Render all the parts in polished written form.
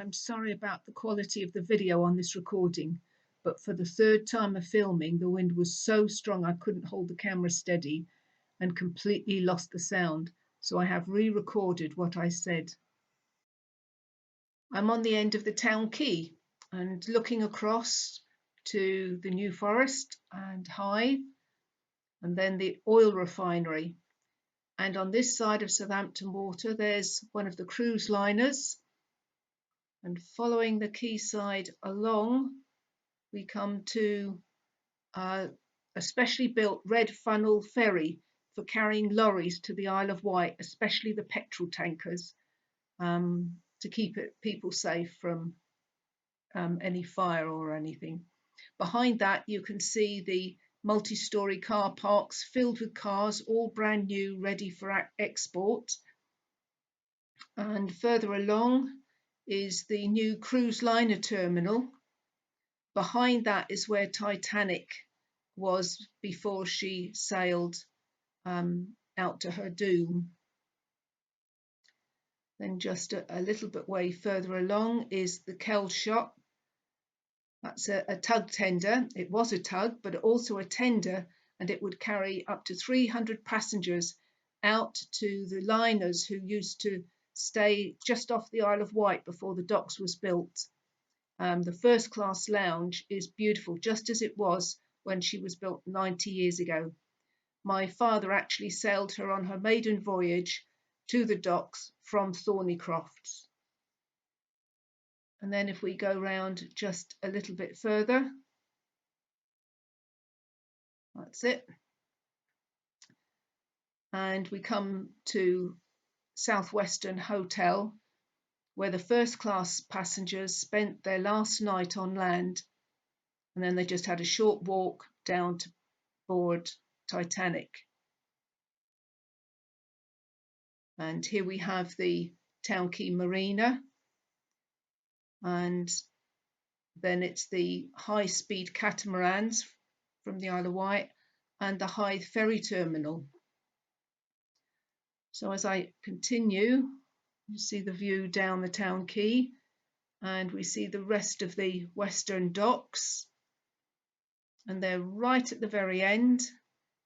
I'm sorry about the quality of the video on this recording, but for the third time of filming, the wind was so strong I couldn't hold the camera steady and completely lost the sound, so I have re-recorded what I said. I'm on the end of the town quay and looking across to the New Forest and Hythe, and then the oil refinery. And on this side of Southampton Water, there's one of the cruise liners. And following the quayside along, we come to a specially built red funnel ferry for carrying lorries to the Isle of Wight, especially the petrol tankers, to keep people safe from any fire or anything. Behind that, you can see the multi-storey car parks filled with cars, all brand new, ready for export. And further along is the new cruise liner terminal. Behind that is where Titanic was before she sailed out to her doom. Then just a little bit way further along is the Kell shop. That's a tug tender. It was a tug, but also a tender, and it would carry up to 300 passengers out to the liners who used to stay just off the Isle of Wight before the docks was built. The first class lounge is beautiful, just as it was when she was built 90 years ago. My father actually sailed her on her maiden voyage to the docks from Thornycrofts. And then if we go round just a little bit further, that's it. And we come to Southwestern Hotel, where the first class passengers spent their last night on land, and then they just had a short walk down to board Titanic. And here we have the Town Quay Marina, and then it's the high-speed catamarans from the Isle of Wight and the Hythe ferry terminal. So as I continue, you see the view down the town quay, and we see the rest of the western docks, and there right at the very end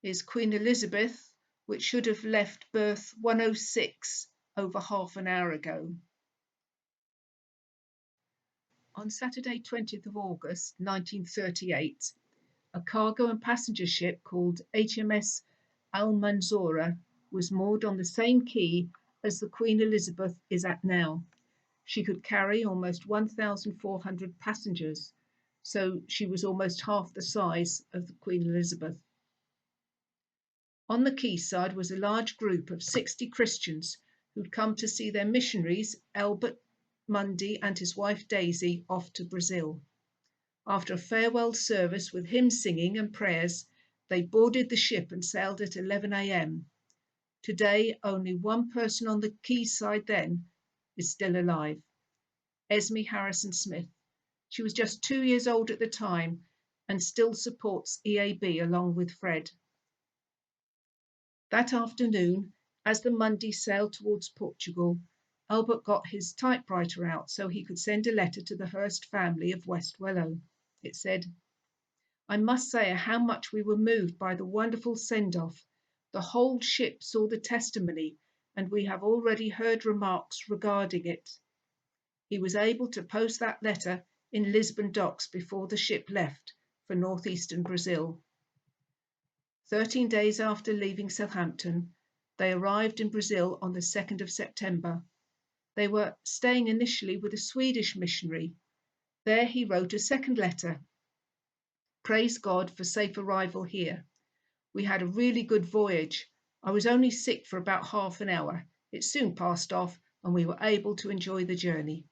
is Queen Elizabeth, which should have left berth 106 over half an hour ago. On Saturday 20th of August 1938, a cargo and passenger ship called HMS Al Mansoura was moored on the same quay as the Queen Elizabeth is at now. She could carry almost 1,400 passengers, so she was almost half the size of the Queen Elizabeth. On the quayside was a large group of 60 Christians who'd come to see their missionaries, Albert Mundy and his wife Daisy, off to Brazil. After a farewell service with hymn singing and prayers, they boarded the ship and sailed at 11 a.m. Today, only one person on the quayside then is still alive, Esme Harrison Smith. She was just 2 years old at the time and still supports EAB along with Fred. That afternoon, as the Mundy sailed towards Portugal, Albert got his typewriter out so he could send a letter to the Hurst family of West Wellow. It said, "I must say how much we were moved by the wonderful send-off. The whole ship saw the testimony, and we have already heard remarks regarding it." He was able to post that letter in Lisbon docks before the ship left for northeastern Brazil. 13 days after leaving Southampton, they arrived in Brazil on the 2nd of September. They were staying initially with a Swedish missionary. There he wrote a second letter. "Praise God for safe arrival here. We had a really good voyage. I was only sick for about half an hour. It soon passed off and we were able to enjoy the journey.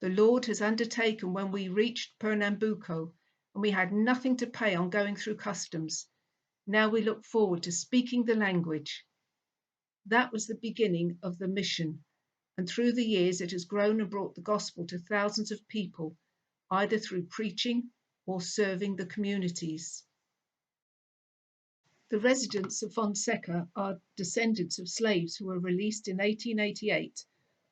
The Lord has undertaken when we reached Pernambuco, and we had nothing to pay on going through customs. Now we look forward to speaking the language." That was the beginning of the mission, and through the years it has grown and brought the gospel to thousands of people, either through preaching or serving the communities. The residents of Fonseca are descendants of slaves who were released in 1888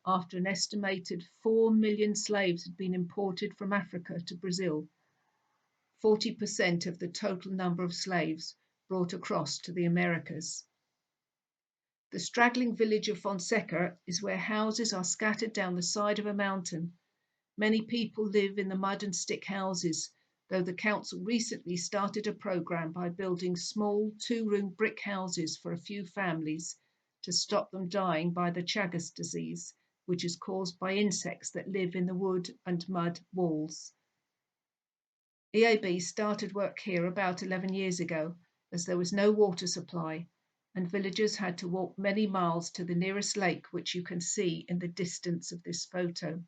after an estimated 4 million slaves had been imported from Africa to Brazil, 40% of the total number of slaves brought across to the Americas. The straggling village of Fonseca is where houses are scattered down the side of a mountain. Many people live in the mud and stick houses, though the council recently started a program by building small 2-room brick houses for a few families to stop them dying by the Chagas disease, which is caused by insects that live in the wood and mud walls. EAB started work here about 11 years ago, as there was no water supply, and villagers had to walk many miles to the nearest lake, which you can see in the distance of this photo.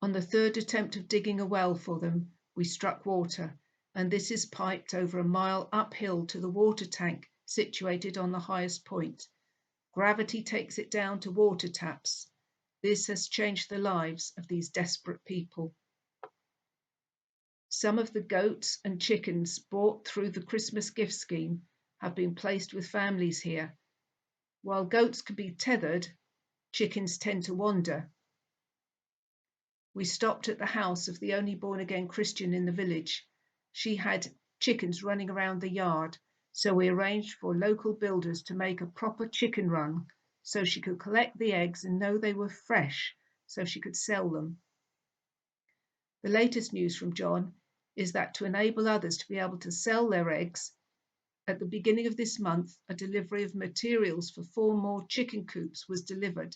On the third attempt of digging a well for them, we struck water, and this is piped over a mile uphill to the water tank situated on the highest point. Gravity takes it down to water taps. This has changed the lives of these desperate people. Some of the goats and chickens bought through the Christmas gift scheme have been placed with families here. While goats can be tethered, chickens tend to wander. We stopped at the house of the only born-again Christian in the village. She had chickens running around the yard, so we arranged for local builders to make a proper chicken run so she could collect the eggs and know they were fresh so she could sell them. The latest news from John is that to enable others to be able to sell their eggs, at the beginning of this month, a delivery of materials for 4 more chicken coops was delivered,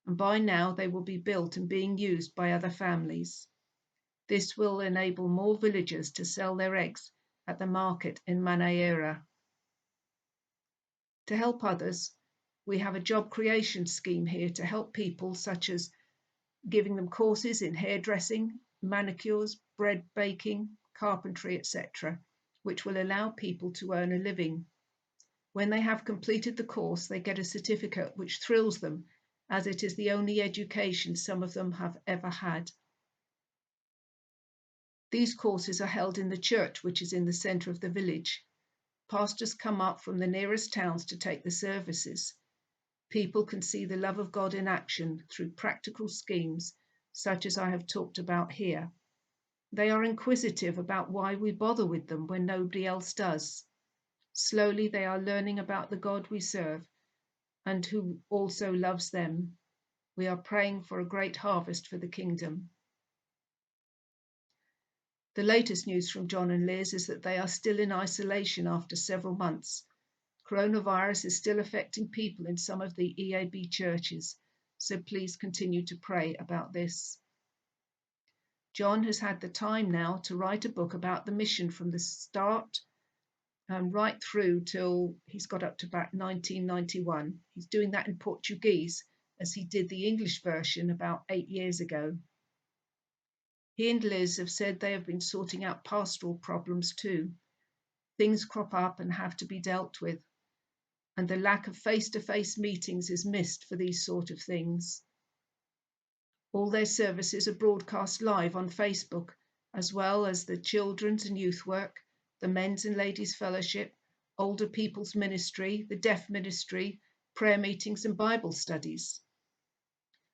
and by now they will be built and being used by other families. This will enable more villagers to sell their eggs at the market in Manaera. To help others, we have a job creation scheme here to help people, such as giving them courses in hairdressing, manicures, bread baking, carpentry, etc., which will allow people to earn a living. When they have completed the course, they get a certificate which thrills them, as it is the only education some of them have ever had. These courses are held in the church, which is in the centre of the village. Pastors come up from the nearest towns to take the services. People can see the love of God in action through practical schemes, such as I have talked about here. They are inquisitive about why we bother with them when nobody else does. Slowly they are learning about the God we serve and who also loves them. We are praying for a great harvest for the kingdom. The latest news from John and Liz is that they are still in isolation after several months. Coronavirus is still affecting people in some of the EAB churches, so please continue to pray about this. John has had the time now to write a book about the mission from the start right through till he's got up to about 1991. He's doing that in Portuguese, as he did the English version about 8 years ago. He and Liz have said they have been sorting out pastoral problems too. Things crop up and have to be dealt with, and the lack of face-to-face meetings is missed for these sort of things. All their services are broadcast live on Facebook, as well as the children's and youth work, the men's and ladies' fellowship, older people's ministry, the deaf ministry, prayer meetings and Bible studies.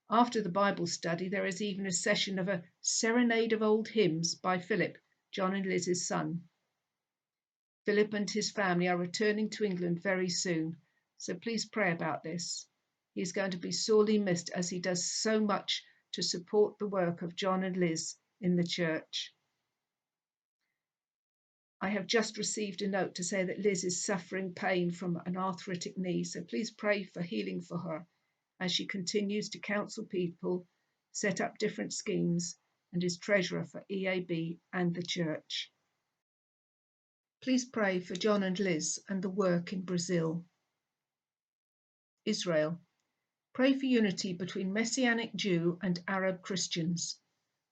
After the Bible study, there is even a session of a serenade of old hymns by Philip, John and Liz's son. Philip and his family are returning to England very soon, so please pray about this. He is going to be sorely missed, as he does so much to support the work of John and Liz in the church. I have just received a note to say that Liz is suffering pain from an arthritic knee, so please pray for healing for her as she continues to counsel people, set up different schemes, and is treasurer for EAB and the church. Please pray for John and Liz and the work in Brazil. Israel. Pray for unity between Messianic Jew and Arab Christians.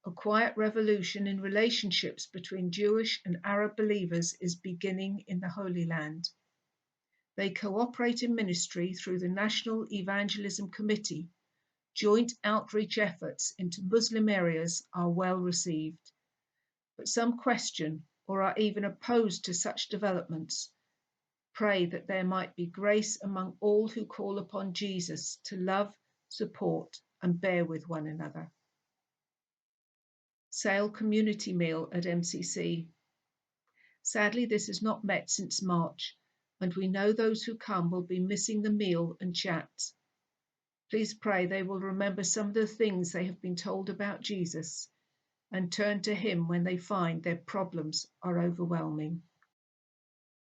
A quiet revolution in relationships between Jewish and Arab believers is beginning in the Holy Land. They cooperate in ministry through the National Evangelism Committee. Joint outreach efforts into Muslim areas are well received, but some question or are even opposed to such developments. Pray that there might be grace among all who call upon Jesus to love, support, and bear with one another. Sale community meal at MCC. Sadly, this has not met since March, and we know those who come will be missing the meal and chats. Please pray they will remember some of the things they have been told about Jesus and turn to him when they find their problems are overwhelming.